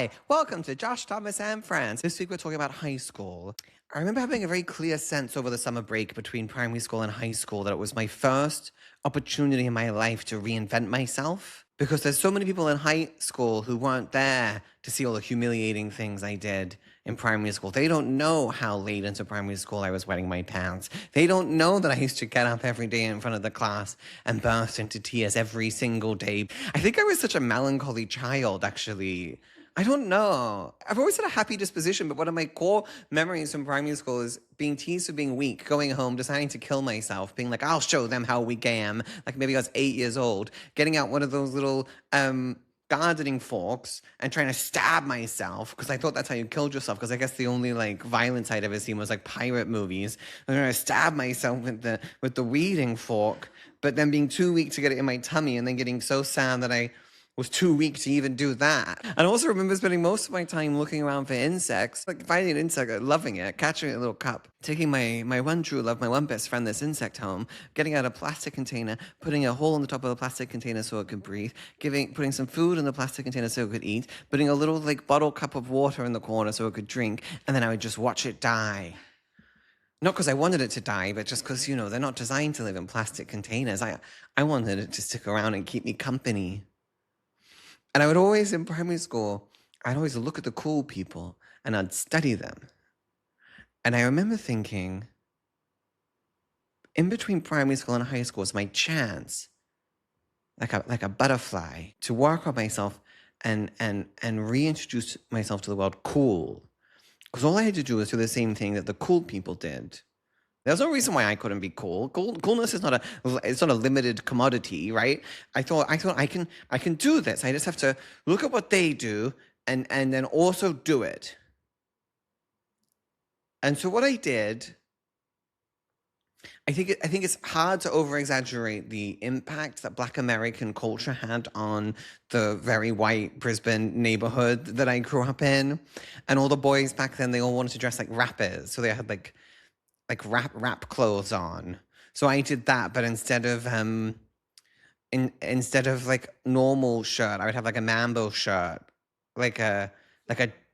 Hi, welcome to Josh, Thomas, and Friends. This week we're talking about high school. I remember having a very clear sense over the summer break between primary school and high school that it was my first opportunity in my life to reinvent myself. Because there's so many people in high school who weren't there to see all the humiliating things I did in primary school. They don't know how late into primary school I was wetting my pants. They don't know that I used to get up every day in front of the class and burst into tears every single day. I think I was such a melancholy child, actually. I don't know. I've always had a happy disposition, but one of my core memories from primary school is being teased for being weak, going home, deciding to kill myself, being like, I'll show them how weak I am. Like maybe I was 8 years old, getting out one of those little gardening forks and trying to stab myself because I thought that's how you killed yourself, because I guess the only like violence I'd ever seen was like pirate movies. I'm trying to stab myself with the weeding fork, but then being too weak to get it in my tummy and then getting so sad that I was too weak to even do that. And I also remember spending most of my time looking around for insects, like finding an insect, loving it, catching it in a little cup, taking my one true love, my one best friend, this insect home, getting out a plastic container, putting a hole in the top of the plastic container so it could breathe, putting some food in the plastic container so it could eat, putting a little like bottle cup of water in the corner so it could drink, and then I would just watch it die. Not because I wanted it to die, but just because, they're not designed to live in plastic containers. I wanted it to stick around and keep me company. And I would always, in primary school, I'd always look at the cool people and I'd study them. And I remember thinking, in between primary school and high school was my chance, like a butterfly, to work on myself and reintroduce myself to the world cool. Because all I had to do was do the same thing that the cool people did. There's no reason why I couldn't be cool. Coolness is not a limited commodity, right? I thought I can do this. I just have to look at what they do and then also do it. And so what I did, I think it's hard to over-exaggerate the impact that Black American culture had on the very white Brisbane neighborhood that I grew up in. And all the boys back then, they all wanted to dress like rappers. So they had like rap clothes on. So I did that, but instead of like normal shirt, I would have like a Mambo shirt, like a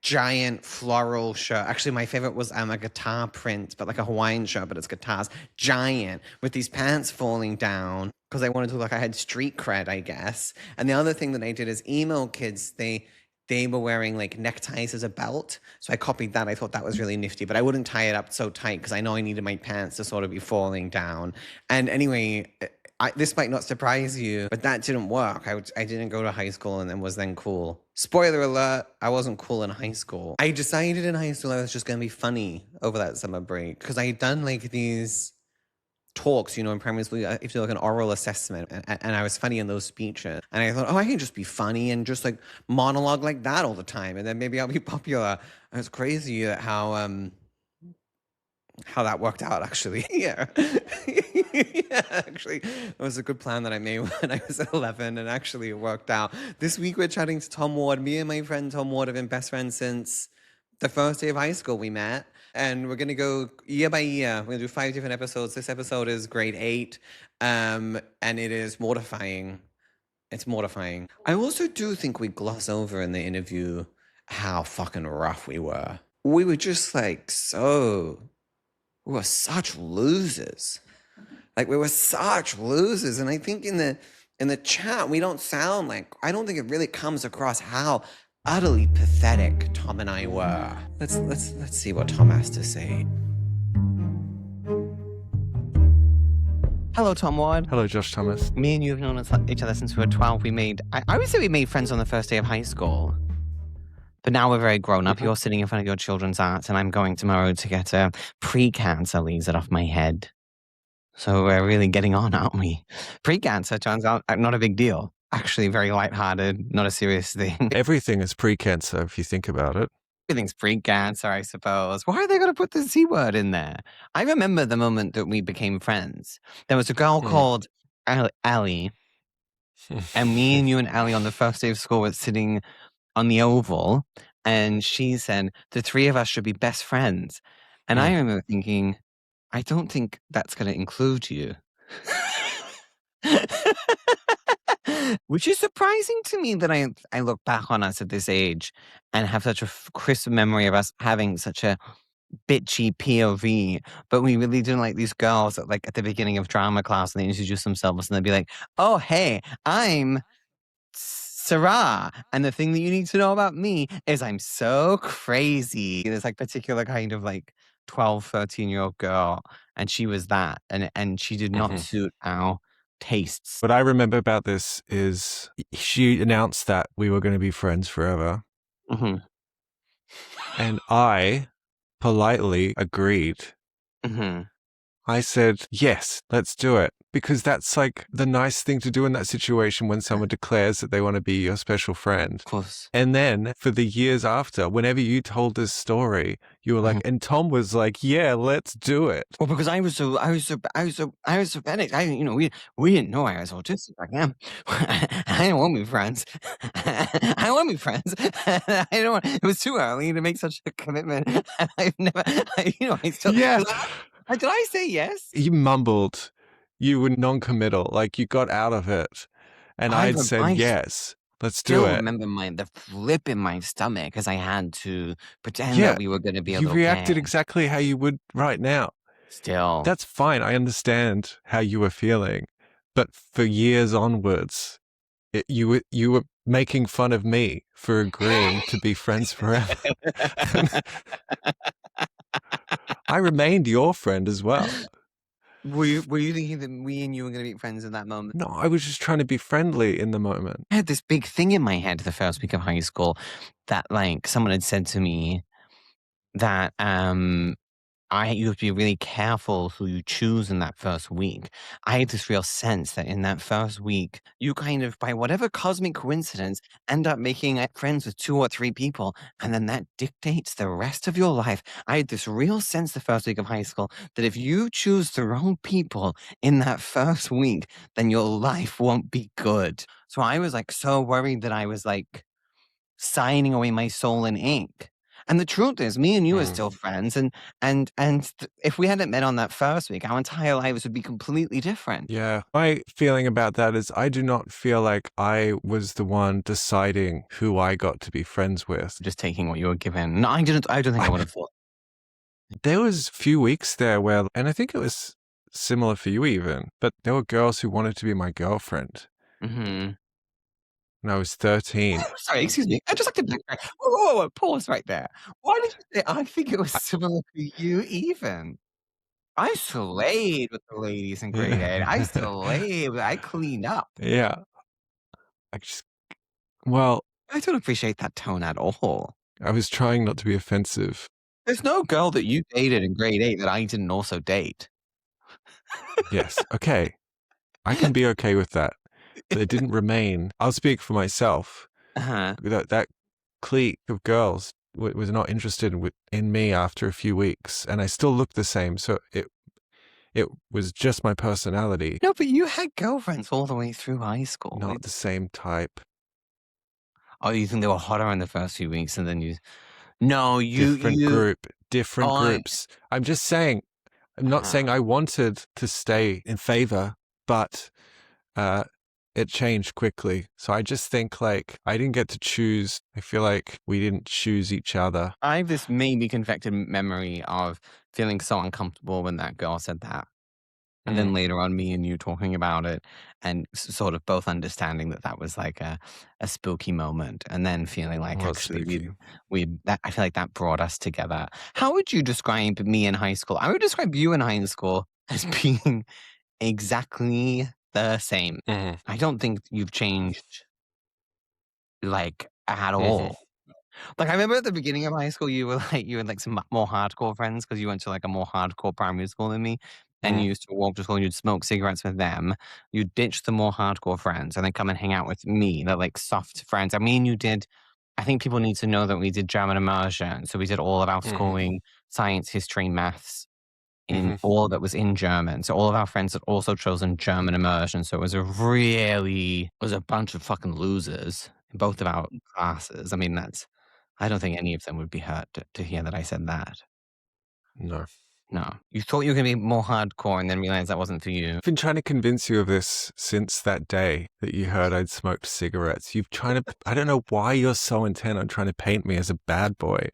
giant floral shirt. Actually, my favorite was a guitar print, but like a Hawaiian shirt, but it's guitars, giant, with these pants falling down because I wanted to look like I had street cred, I guess. And the other thing that I did is emo kids, they were wearing like neckties as a belt. So I copied that. I thought that was really nifty, but I wouldn't tie it up so tight because I know I needed my pants to sort of be falling down. And anyway, this might not surprise you, but that didn't work. I didn't go to high school and then was then cool. Spoiler alert, I wasn't cool in high school. I decided in high school I was just going to be funny over that summer break because I had done like these talks, in primary school, if you do like an oral assessment, and I was funny in those speeches, and I thought, I can just be funny and just like monologue like that all the time, and then maybe I'll be popular. And it's crazy how that worked out, actually. Yeah. Yeah, actually, it was a good plan that I made when I was 11, and actually it worked out. This week we're chatting to Tom Ward. Me and my friend Tom Ward have been best friends since the first day of high school we met. And we're going to go year by year. We're going to do 5 different episodes. This episode is grade 8. And it is mortifying. It's mortifying. I also do think we gloss over in the interview how fucking rough we were. We were just like we were such losers. Like we were such losers. And I think in the chat, we don't sound like, I don't think it really comes across how utterly pathetic Tom and I were. Let's see what Tom has to say. Hello, Tom Ward. Hello, Josh Thomas. Me and you have known each other since we were 12. I would say we made friends on the first day of high school. But now we're very grown up. You're sitting in front of your children's art, and I'm going tomorrow to get pre-cancer lasered off my head. So we're really getting on, aren't we? Pre-cancer turns out not a big deal. Actually, very lighthearted, not a serious thing. Everything is pre-cancer if you think about it. Everything's pre-cancer, I suppose. Why are they going to put the C word in there? I remember the moment that we became friends. There was a girl called Allie, and me and you and Allie on the first day of school were sitting on the oval, and she said, the three of us should be best friends. And I remember thinking, I don't think that's going to include you. Which is surprising to me that I look back on us at this age and have such a crisp memory of us having such a bitchy POV, but we really didn't like these girls that, like, at the beginning of drama class, and they introduce themselves, and they'd be like, "Oh, hey, I'm Sarah, and the thing that you need to know about me is I'm so crazy." There's, like, particular kind of, like, 12, 13-year-old girl, and she was that, and she did not Mhm. suit our tastes. What I remember about this is she announced that we were gonna be friends forever, Mhm. and I politely agreed. Mhm. I said, "Yes, let's do it." Because that's, like, the nice thing to do in that situation when someone declares that they wanna be your special friend. Of course. And then for the years after, whenever you told this story, you were like Mhm. and Tom was like, "Yeah, let's do it." Well, because I was so panicked. We didn't know I was autistic back then. I didn't want to be friends. I want to be friends. I don't want, it was too early to make such a commitment. And I've never, I still, Yeah. because did I say yes? You mumbled. You were non-committal, like, you got out of it, and I'd said, I "Yes, let's do still it." remember the flip in my stomach because I had to pretend that Yeah, we were going to be a you little reacted gay. exactly how you would right now. Still. That's fine, I understand how you were feeling, but for years onwards, you were making fun of me for agreeing to be friends forever. I remained your friend as well. Were you thinking that we and you were going to be friends in that moment? No, I was just trying to be friendly in the moment. I had this big thing in my head the first week of high school that, like, someone had said to me that, you have to be really careful who you choose in that first week. I had this real sense that in that first week, you kind of, by whatever cosmic coincidence, end up making friends with 2 or 3 people, and then that dictates the rest of your life. I had this real sense the first week of high school that if you choose the wrong people in that first week, then your life won't be good. So I was, like, so worried that I was, like, signing away my soul in ink. And the truth is, me and you are Mm. still friends, if we hadn't met on that first week, our entire lives would be completely different. Yeah. My feeling about that is I do not feel like I was the one deciding who I got to be friends with. Just taking what you were given. No, I didn't. I don't think I would I have thought. there was a few weeks there where and I think it was similar for you even, but there were girls who wanted to be my girlfriend Hmm. when I was 13. Sorry, excuse me. I just like to backtrack. Whoa, whoa, whoa, pause right there. Why did you say? I think it was I similar to you. Even I slayed with the ladies in grade eight. I yeah. slayed. I cleaned up. Yeah. I just well, I don't appreciate that tone at all. I was trying not to be offensive. There's no girl that you dated in grade 8 that I didn't also date. Yes, okay. I can be okay with that. But it didn't remain. I'll speak for myself. Uh-huh. That clique of girls was not interested in me after a few weeks, and I still looked the same. So it was just my personality, No, but you had girlfriends all the way through high school. not the same type. Oh, you think they were hotter in the first few weeks and then you No, Different you group, different oh, groups. I'm just saying. I'm not saying uh-huh. I wanted to stay in favor, but uh, it changed quickly. So I just think like I didn't get to choose. I feel like we didn't choose each other. I have this maybe confected memory of feeling so uncomfortable when that girl said that. And then Mm. later on, me and you talking about it and sort of both understanding that that was like a spooky moment. And then feeling It like was actually spooky. I feel like that brought us together. How would you describe me in high school? I would describe you in high school as being exactly the same. Mhm. I don't think you've changed, like, at Mhm. all. Like, I remember at the beginning of high school, you had, like, some more hardcore friends because you went to, like, a more hardcore primary school than me, and Mm. you used to walk to school and you'd smoke cigarettes with them. You'd ditch the more hardcore friends and then come and hang out with me, the, like, soft friends. I mean, you did I think people need to know that we did German immersion, so we did all of our Mhm. schooling, science, history, maths, in Mhm. all that was in German. So all of our friends had also chosen German immersion. So it was a bunch of fucking losers in both of our classes. I mean, I don't think any of them would be hurt to hear that I said that. No. No. You thought you were going to be more hardcore and then realized that wasn't for you. I've been trying to convince you of this since that day that you heard I'd smoked cigarettes. I don't know why you're so intent on trying to paint me as a bad boy.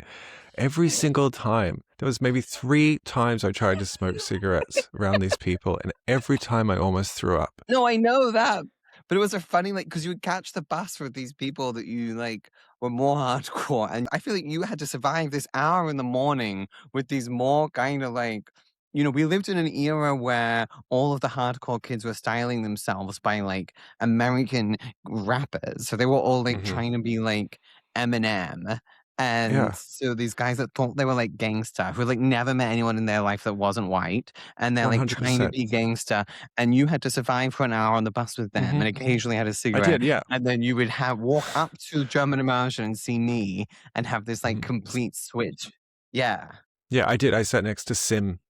Every single time. There was maybe 3 times I tried to smoke cigarettes around these people, and every time I almost threw up. No, I know that. But it was a funny, like, because you would catch the bus with these people that you, like, were more hardcore. And I feel like you had to survive this hour in the morning with these more kind of like, we lived in an era where all of the hardcore kids were styling themselves by like American rappers. So they were all like Mhm. trying to be like Eminem. And Yeah, so these guys that thought they were like gangster, who like never met anyone in their life that wasn't white, and they're like trying to 100%. be gangster, and you had to survive for an hour on the bus with them Mhm. and occasionally had a I cigarette, did, yeah. and then you would have walk up to German immersion and see me and have this like Mhm. complete switch. Yeah. Yeah, I did. I sat next to Sim.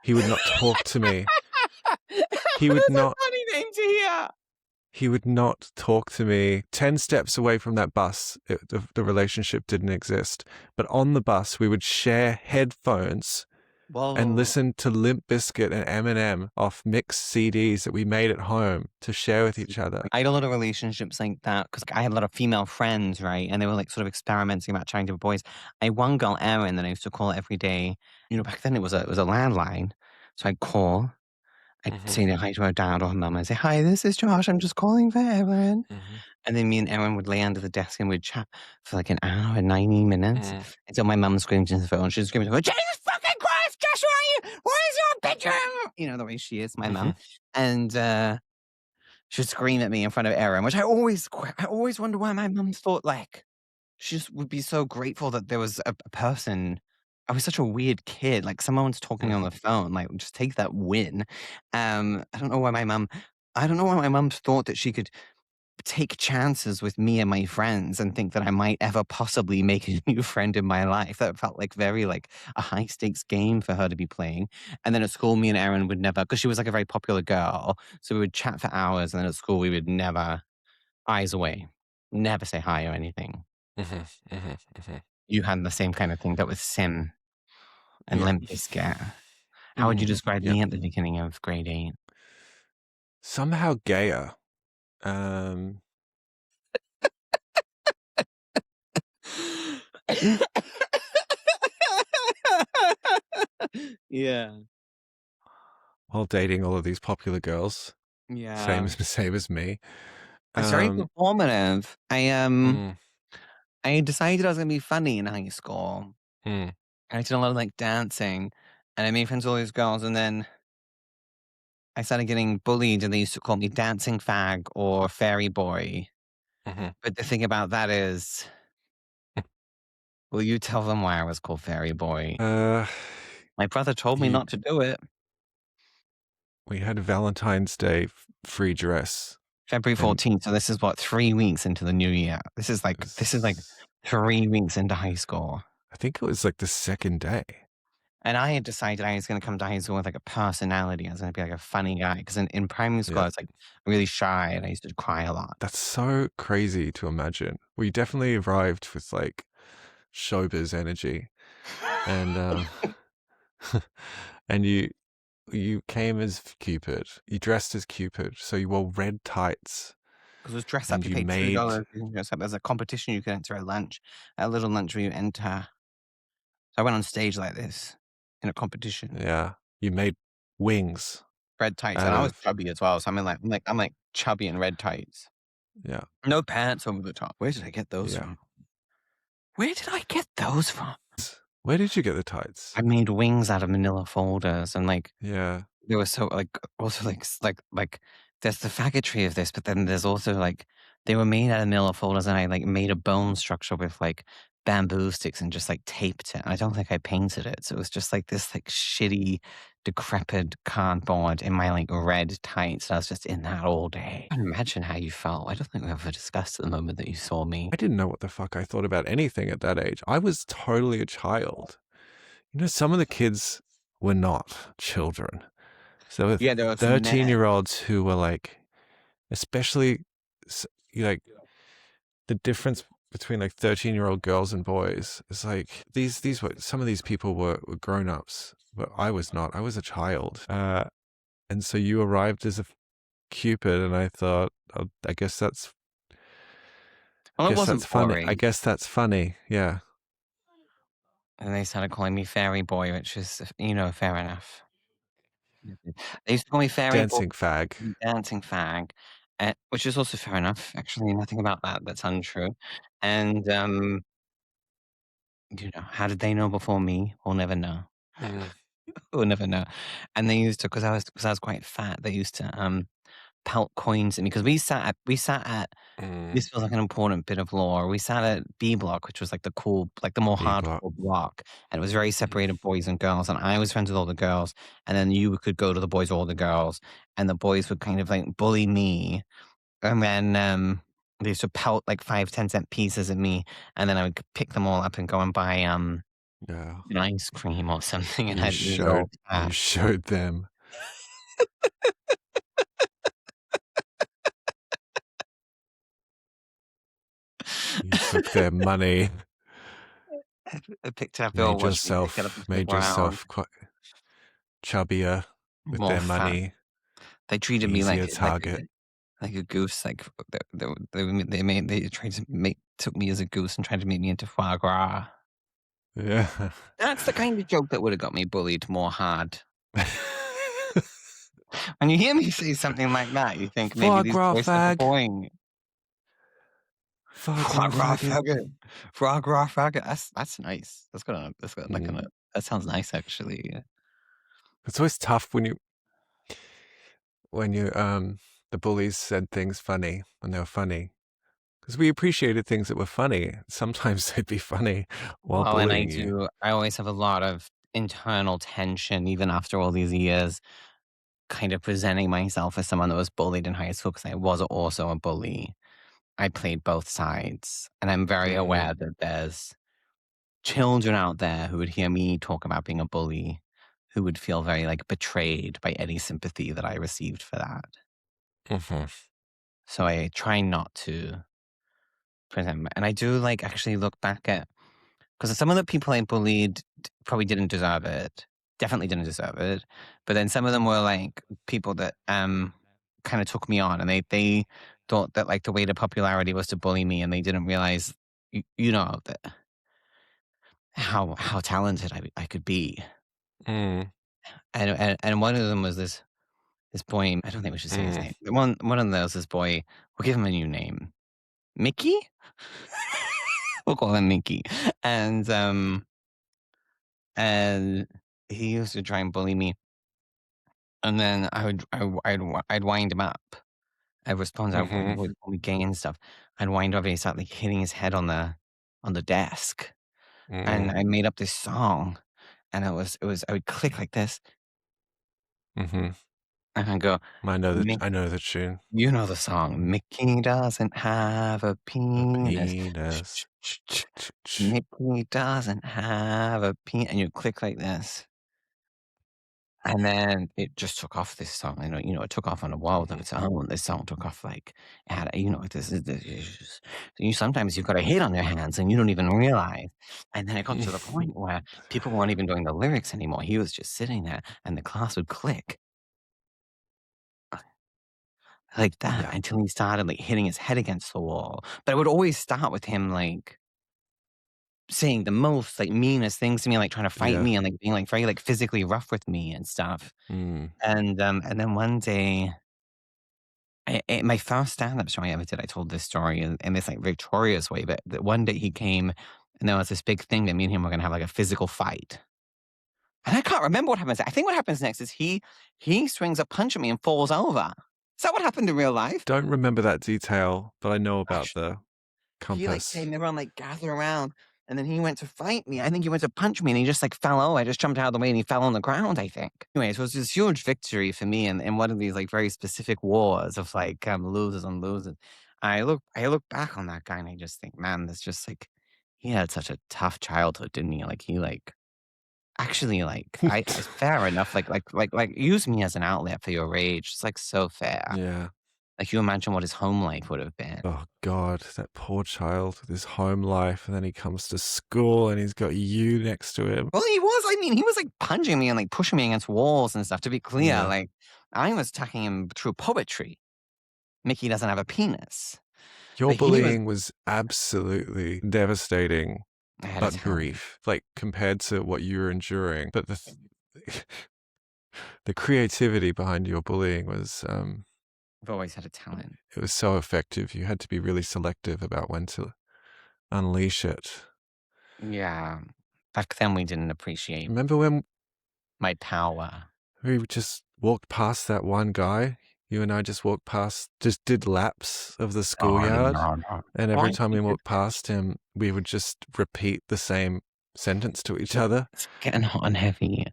He would not talk to me. He would That's a not funny name to hear. he would not talk to me. 10 steps away from that bus, the relationship didn't exist. But on the bus, we would share headphones and Whoa. listen to Limp Bizkit and Eminem off mixed CDs that we made at home to share with each other. I had a lot of relationships like that because I had a lot of female friends, right? And they were like sort of experimenting about trying different boys. I had one girl, Erin, that I used to call every day. Back then it was a landline. So I'd call, I'd Mhm, say hi to her dad or her mum. I'd say, "Hi, this is Josh. I'm just calling for Erin." mhm, And then me and Erin would lay under the desk and we'd chat for like an hour and 90 minutes mhm, until my mum screamed into the phone. She'd scream into the phone, "Jesus fucking Christ, Josh, where's your bedroom?" The way she is, my mhm, mum. And she'd scream at me in front of Erin, which I always wonder why my mum thought like she just would be so grateful that there was a person. I was such a weird kid. Like someone's talking on mhm, the phone, like just take that win. I don't know why my mum. I don't know why my mum thought that she could take chances with me and my friends and think that I might ever possibly make a new friend in my life. That felt like very like a high stakes game for her to be playing. And then at school, me and Erin would never, because she was like a very popular girl. So we would chat for hours. And then at school, we would never eyes away, never say hi or anything. mhm, mhm, mhm. You had the same kind of thing that with Sim and Yeah. Limp Bizkit. How would you Mm, describe yeah. me at the beginning of grade 8? Somehow gayer. Um, Yeah. while dating all of these popular girls, same Yeah. as same as me. It's very Um, performative. mm, I decided I was gonna be funny in high school. mm, I did a lot of like dancing, and I made friends with all these girls. And then I started getting bullied, and they used to call me dancing fag or fairy boy. mhm. But the thing about that is, will you tell them why I was called fairy boy? Uh, My brother told me you not to do it. we had a Valentine's Day free dress, February and 14th. So this is what 3 weeks into the new year. This is like s- 3 weeks into high school. I think it was like the second day. And I had decided I was going to come to high school with like a personality. I was going to be like a funny guy. Because in primary school, Yeah. I was like really shy and I used to cry a lot. That's so crazy to imagine. We definitely arrived with like showbiz energy, and and you came as Cupid. You dressed as Cupid, so you wore red tights, Because it was dress up. and You you paid made $2. You can dress up. There's a competition you can enter at lunch, a little lunch where you enter. So I went on stage like this in a competition, yeah, you made wings red tights, out and I was of chubby as well. So I'm like chubby in red tights, yeah, no pants over the top. Where did I get those yeah. from? Where did I get those from? Where did you get the tights? I made wings out of manila folders, and like Yeah, they were so like also like there's the faggotry of this, but then there's also like they were made out of manila folders, and I like made a bone structure with like bamboo sticks and just like taped it. And I don't think I painted it, so it was just like this like shitty, decrepit cardboard in my like red tights. I was just in that all day. I can imagine how you felt. I don't think we ever discussed at the moment that you saw me. I didn't know what the fuck I thought about anything at that age. I was totally a child. Some of the kids were not children. So with Yeah, there was men. 13-year-olds who were like, especially like the difference between like 13-year-old girls and boys is like these were some of these people were grown-ups but I was not. I was a child. And so you arrived as a Cupid, and I thought, oh, Well, it guess wasn't that's funny. I boring. guess that's funny. Yeah. And they started calling me Fairy Boy, which is, fair enough. They used to call me Fairy Boy, Dancing fag. Dancing Fag, which is also fair enough. Actually, nothing about that's untrue. And, how did they know before me? We'll never know. Mm, We'll never know. And they used to, because I was quite fat, they used to, pelt coins at me because we sat at mm, this feels like an important bit of lore. We sat at B block, which was like the cool, like the more B block. hardcore block, and it was very Mhm. separated boys and girls. And I was friends with all the girls, and then you could go to the boys or all the girls, and the boys would kind of like bully me, and then they used to pelt like 5, 10 cent pieces at me, and then I would pick them all up and go and buy Yeah. an ice cream or something, and You I'd eat it all showed you fat. showed them. You took their money. I picked it up, they all watched me pick it up and flip Made around. yourself quite chubbier with More their fat. money. They treated me Easier target. like a goose, like, they tried to make took me as a goose and tried to make me into foie gras. Yeah. That's the kind of joke that would've got me bullied more hard. When you hear me say something like that, you think maybe Foie these gras boys have a fag. point. Foie Foie gras gras faggot. faggot. Foie gras faggot. That's nice. That's got like Mm. that sounds nice actually, yeah. It's always tough when the bullies said things funny when they were funny. Because we appreciated things that were funny. Sometimes they'd be funny while Well, and bullying you. I always have a lot of internal tension even after all these years, kind of presenting myself as someone that was bullied in high school because I was also a bully. I played both sides, and I'm very Mm, aware that there's children out there who would hear me talk about being a bully, who would feel very, like, betrayed by any sympathy that I received for that. mhm, So I try not to present and I do, like, actually look back at because some of the people I bullied probably didn't deserve it, definitely didn't deserve it, but then some of them were, like, people that, kinda took me on, and they thought that, like, the way to popularity was to bully me, and they didn't realize, that how talented I could be. mm, And one of them was this boy, I don't think we should say his mm, name. One of those, this boy, we'll give him a new name. Mickey? We'll call him Mickey. And, um, and he used to try and bully me, and then I'd wind him up. I'd respond, I mhm, would call me gay and stuff. I'd wind up and he started, like, hitting his head on the desk, and mm, I made up this song, and I would click like this, mhm. and I'd go, I know the tune. you know the song, "Mickey doesn't have a A penis. penis. Ch ch ch. Mickey doesn't have a penis," and you click like this, and then it just took off this song, it took off on a world of Mhm. its own. This song took off like it had, this is sometimes you've got a hit on your hands and you don't even realize, and then it got to the point where people weren't even doing the lyrics anymore. He was just sitting there, and the class would click like that Yeah, until he started, like, hitting his head against the wall. But it would always start with him, like, saying the most, like, meanest things to me, like, trying to fight yeah. me and, like, being, like, very, like, physically rough with me and stuff. Mm, And then one day, my first stand-up show I ever did, I told this story in this, like, victorious way, but that one day he came, and there was this big thing that me and him were gonna have, like, a physical fight. And I can't remember what happens. I think what happens next is he swings a punch at me and falls over. Is that what happened in real life? don't remember that detail, but I know about the He, like, compass. came, everyone, like, gathered around, and then he went to fight me. I think he went to punch me, and he just, like, fell over. I just jumped out of the way, and he fell on the ground, I think. Anyway, so it was this huge victory for me in one of these, like, very specific wars of, like, losers on losers. I look back on that guy, and I just think, "Man, that's just, like, he had such a tough childhood, didn't he?" Like, he, like, actually, like, I fair enough, use me as an outlet for your rage. It's, like, so fair. Yeah. Like, you imagine what his home life would have been. Oh God, that poor child with his home life, and then he comes to school and he's got you next to him. Well, I mean, he was, like, punching me and, like, pushing me against walls and stuff, to be clear, Yeah. like, I was attacking him through poetry. Mickey doesn't have a penis. Your But he was bullying was absolutely devastating, I had a but talent. brief, like compared to what you were enduring. But the creativity behind your bullying was I've always had a talent. it was so effective. You had to be really selective about when to unleash it. Yeah. Back then, we didn't appreciate Remember when my power. we just walked past that one guy? You and I just walked past, just did laps of the schoolyard. And every time we walked past him, we would just repeat the same sentence to each other. It's getting hot and heavy.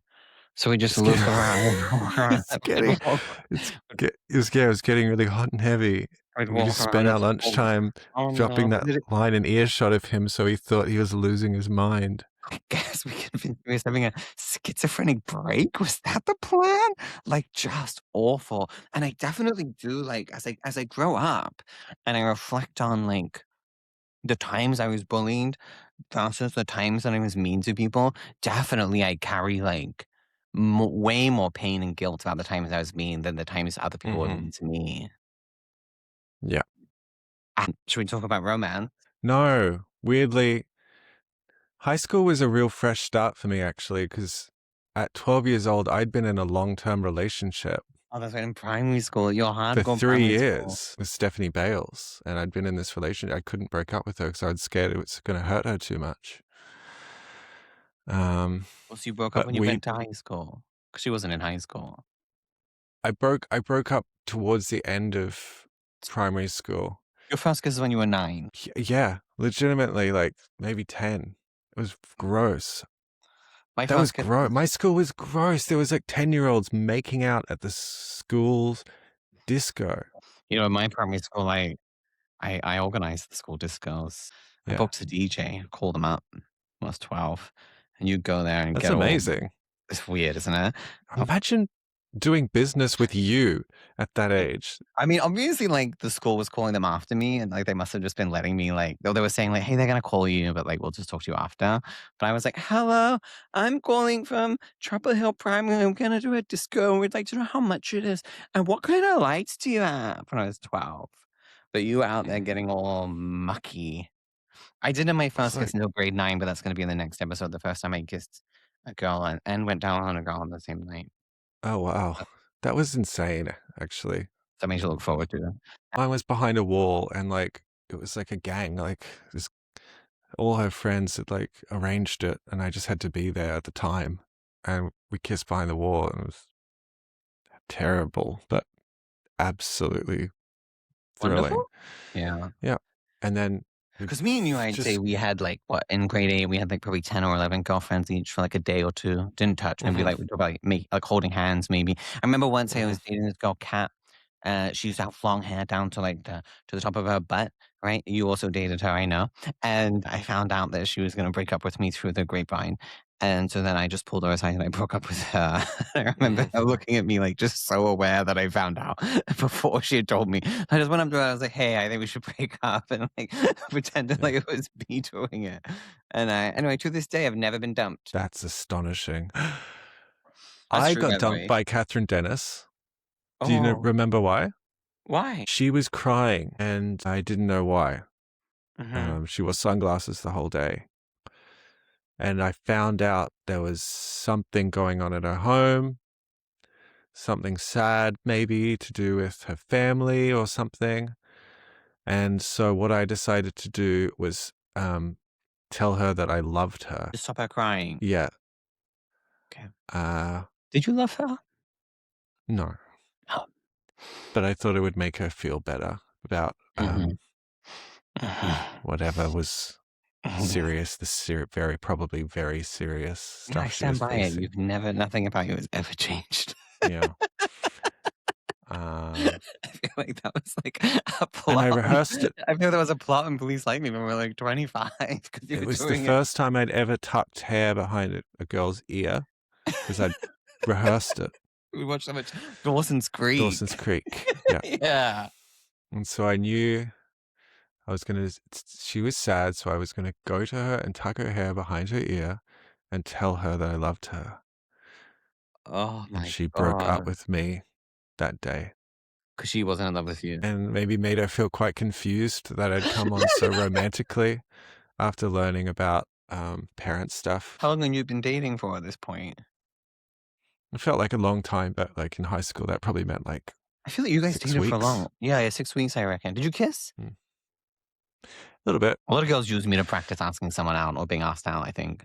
So we just It's look getting- around. it was getting really hot and heavy. We just spent our lunchtime dropping that line in earshot of him, so he thought he was losing his mind. I guess we convinced he was having a schizophrenic break. Was that the plan? Like, just awful. And I definitely do, like, as I grow up and I reflect on, like, the times I was bullied versus the times that I was mean to people, definitely I carry, like, way more pain and guilt about the times I was mean than the times other people were mean to me. Yeah. Should we talk about romance? No, weirdly, high school was a real fresh start for me, actually, because at 12 years old, I'd been in a long-term relationship Oh, that's right. In primary school, your for hardcore 3 primary years school. with Stephanie Bales, and I'd been in this relationship. I couldn't break up with her because I was scared it was going to hurt her too much. So you broke up but when you went to high school? Because she wasn't in high school. I broke up towards the end of primary school. Your first kiss is when you were 9. Yeah, legitimately, like maybe 10. It was gross. My That was first kiss gross. My school was gross. There was like 10-year-olds making out at the school's disco. You know, in my primary school, I organized the school discos. I Yeah. booked a DJ, called him up when I was 12, and you'd go there and That's get all... amazing. It's weird, isn't it? Imagine doing business with you at that age. I mean, obviously, like, the school was calling them after me, and, like, they must have just been letting me, like, they were saying, like, hey, they're gonna call you, but, like, we'll just talk to you after. But I was like, hello, I'm calling from Chapel Hill Primary. I'm gonna do a disco. We'd like to know how much it is. And what kind of lights do you have? When I was 12. But you were out there getting all mucky. I didn't my first kiss until grade 9, but that's gonna be in the next episode. The first time I kissed a girl and went down on a girl on the same night. Oh, wow. That was insane, actually. Something to look forward to. I was behind a wall and like it was like a gang, like this, all her friends had like arranged it, and I just had to be there at the time. And we kissed behind the wall, and it was terrible, but absolutely thrilling. Wonderful? Yeah. Yeah. And then Because me and you, I'd say we had, like, what, in grade 8, we had, like, probably 10 or 11 girlfriends each for, like, a day or two. Didn't touch. Maybe, like, we'd probably like, holding hands, maybe. I remember once I was dating this girl, Kat. She used to have long hair down to, like, to the top of her butt, right? You also dated her, I know. And I found out that she was going to break up with me through the grapevine. And so then I just pulled her aside and I broke up with her. I remember her looking at me, like, just so aware that I found out before she had told me. I just went up to her. I was like, hey, I think we should break up, and, like, pretended like it was me doing it. And anyway, to this day, I've never been dumped. That's astonishing. That's I true, by got the dumped way. by Catherine Dennis. Oh, Do you remember why? why? She was crying, and I didn't know why. She wore sunglasses the whole day. And I found out there was something going on at her home, something sad maybe to do with her family or something. And so what I decided to do was tell her that I loved her. Just stop her crying. Yeah. Okay. Did you love her? No. Oh. But I thought it would make her feel better about whatever was serious, very probably very serious stuff. I stand by it. You've nothing about you has ever changed. Yeah. I feel like that was like a plot. And I rehearsed it. I feel there was a plot in Police Like Me when we were like 25. It was the first time I'd ever tucked hair behind a girl's ear because I'd rehearsed it. We watched so much Dawson's Creek. Dawson's Creek. Yeah. Yeah. And so I knew I was going to, she was sad. So I was going to go to her and tuck her hair behind her ear and tell her that I loved her. Oh And my she broke up God. with me that day. Because she wasn't in love with you. And maybe made her feel quite confused that I'd come on so romantically after learning about parent stuff. How long have you been dating for at this point? It felt like a long time, but like in high school, that probably meant like I feel like you guys 6 dated for weeks. long. Yeah, 6 weeks, I reckon. Did you kiss? A little bit. A lot of girls use me to practice asking someone out or being asked out, I think.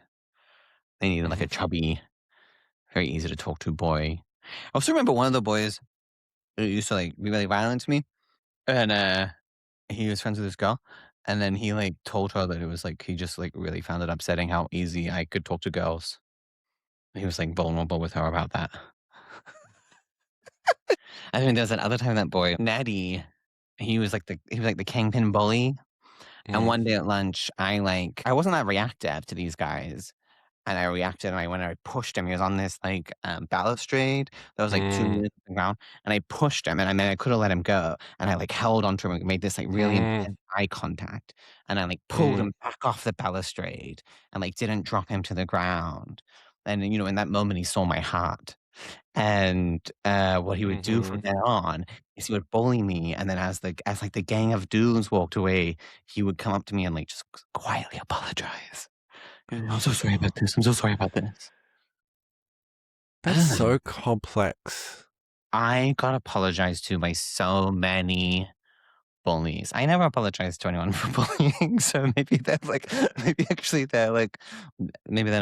They needed like a chubby, very easy to talk to boy. I also remember one of the boys who used to like be really violent to me. And he was friends with this girl. And then he like told her that it was like he just like really found it upsetting how easy I could talk to girls. He was like vulnerable with her about that. I think there's that other time that boy, Natty, he was like the kingpin bully. And Mm, one day at lunch, I wasn't that reactive to these guys. And I reacted and I went and I pushed him. He was on this like balustrade that was like 2 meters off the ground. And I pushed him and I could have let him go. And I like held onto him and made this like really mm, intense eye contact. And I like pulled mm, him back off the balustrade and like didn't drop him to the ground. And in that moment he saw my heart. And what he would do from mhm. then on is he would bully me, and then as like the gang of dudes walked away, he would come up to me and like just quietly apologize. I'm so sorry about this. I'm so sorry about this. That's so complex. I got apologized to by so many bullies. I never apologized to anyone for bullying, so maybe they're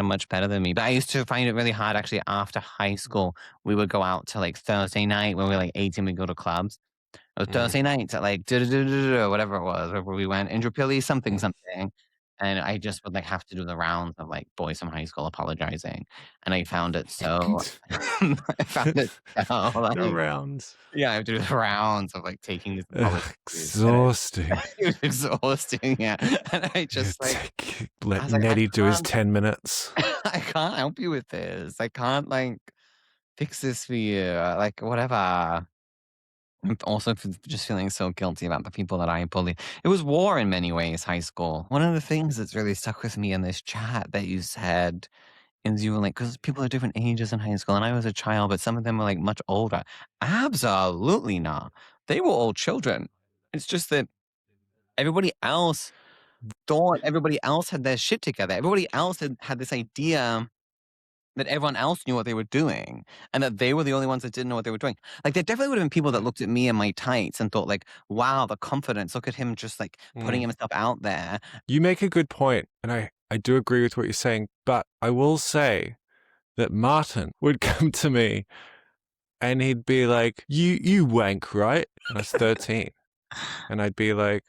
much better than me. But I used to find it really hard actually after high school. We would go out to like Thursday night when we were like 18, we'd go to clubs. It was Mm, Thursday nights at like whatever it was, wherever we went, Indrapilli, something, mm. something. And I just would like have to do the rounds of like boys from high school apologizing. And I found it so I found it so The like rounds. yeah, I have to do the rounds of like taking this apology. Ugh, And exhausting. it was exhausting, yeah. And I You just like I let was like, I Nettie do his can't 10 minutes. I can't help you with this. I can't like fix this for you. Like whatever. I'm also just feeling so guilty about the people that I bullied. It was war in many ways, high school. One of the things that's really stuck with me in this chat that you said is you were like, because people are different ages in high school, and I was a child, but some of them were like much older. Absolutely not. They were all children. It's just that everybody else thought everybody else had their shit together. Everybody else had this idea that everyone else knew what they were doing and that they were the only ones that didn't know what they were doing. Like there definitely would have been people that looked at me and my tights and thought like, wow, the confidence. Look at him just like putting Mm. himself out there. You make a good point, and I do agree with what you're saying, but I will say that Martin would come to me and he'd be like, you wank, right? And I was 13. And I'd be like,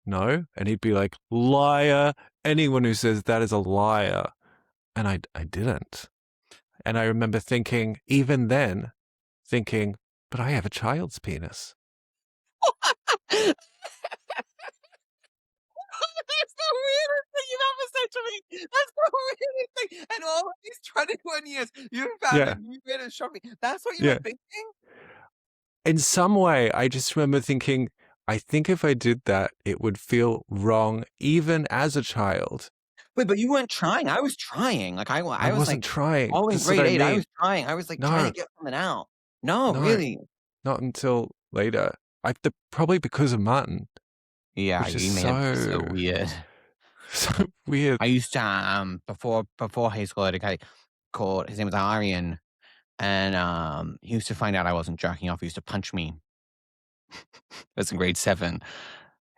no. And he'd be like, liar. Anyone who says that is a liar. And I didn't. And I remember thinking, even then, but I have a child's penis. That's the weirdest thing you've ever said to me. That's the weirdest thing. And all of these 21 years, you found Yeah. it, you made it shock me. That's what you Yeah. were thinking? In some way, I just remember thinking, I think if I did that, it would feel wrong, even as a child. Wait, but you weren't trying. I was trying. Like I I was wasn't like, trying. all in This is what grade I 8, I mean. was trying. I was like trying No, to get something out. No, no, really. not until later. Probably because of Martin, Yeah, which is you made it so weird. so weird. I used to before high school, I had a guy called his name was Aryan, and he used to find out I wasn't jerking off. He used to punch me. That's in grade 7.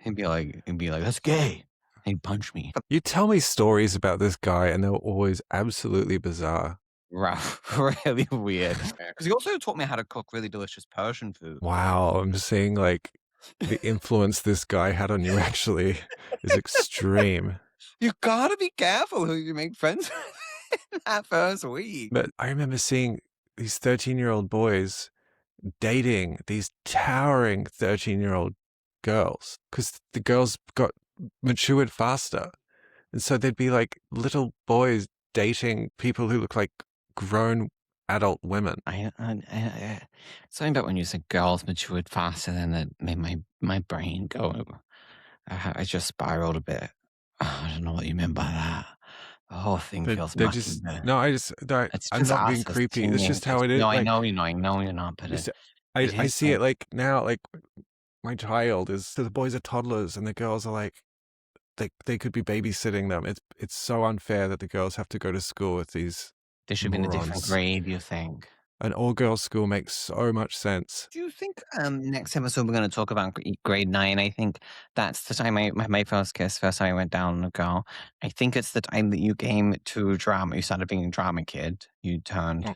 He'd be like, "That's gay." He'd punch me. You tell me stories about this guy, and they're always absolutely bizarre. Rough, really weird. Because he also taught me how to cook really delicious Persian food. Wow, I'm just seeing like the influence this guy had on you actually is extreme. You gotta be careful who you make friends with in that first week. But I remember seeing these 13-year-old boys dating these towering 13-year-old girls because the girls got matured faster. And so there'd be like little boys dating people who look like grown adult women. Something about when you said girls matured faster than that made my brain go. I just spiraled a bit. I don't know what you meant by that. The whole thing feels They're mucky. just no. It's I'm just not being us as creepy. It's just how teenagers. it is. No, I Like, know you're not. I know you're not. But just, it I is see like, it like now. Like my child is. So the boys are toddlers, and the girls are like, they could be babysitting them. It's so unfair that the girls have to go to school with these there should be in a different morons. grade. You think? An all-girls school makes so much sense. Do you think next episode we're going to talk about grade 9? I think that's the time my first kiss, first time I went down on a girl. I think it's the time that you came to drama. You started being a drama kid. You turned,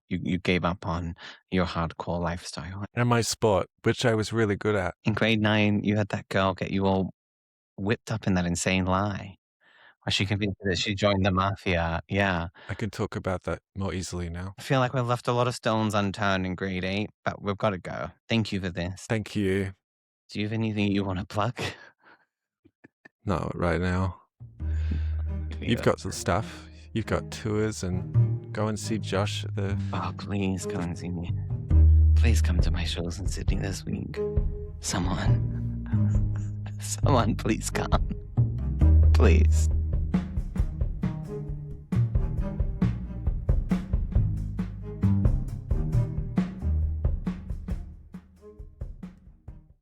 you gave up on your hardcore lifestyle. And my sport, which I was really good at. In grade 9, you had that girl get you all whipped up in that insane lie. Where she convinced you that she joined the mafia. Yeah. I can talk about that more easily now. I feel like we've left a lot of stones unturned in grade 8, but we've got to go. Thank you for this. Thank you. Do you have anything you want to plug? Not right now. You've got some stuff. You've got tours, and go and see Josh at the... Oh, please come and see me. Please come to my shows in Sydney this week. Someone, please come. Please.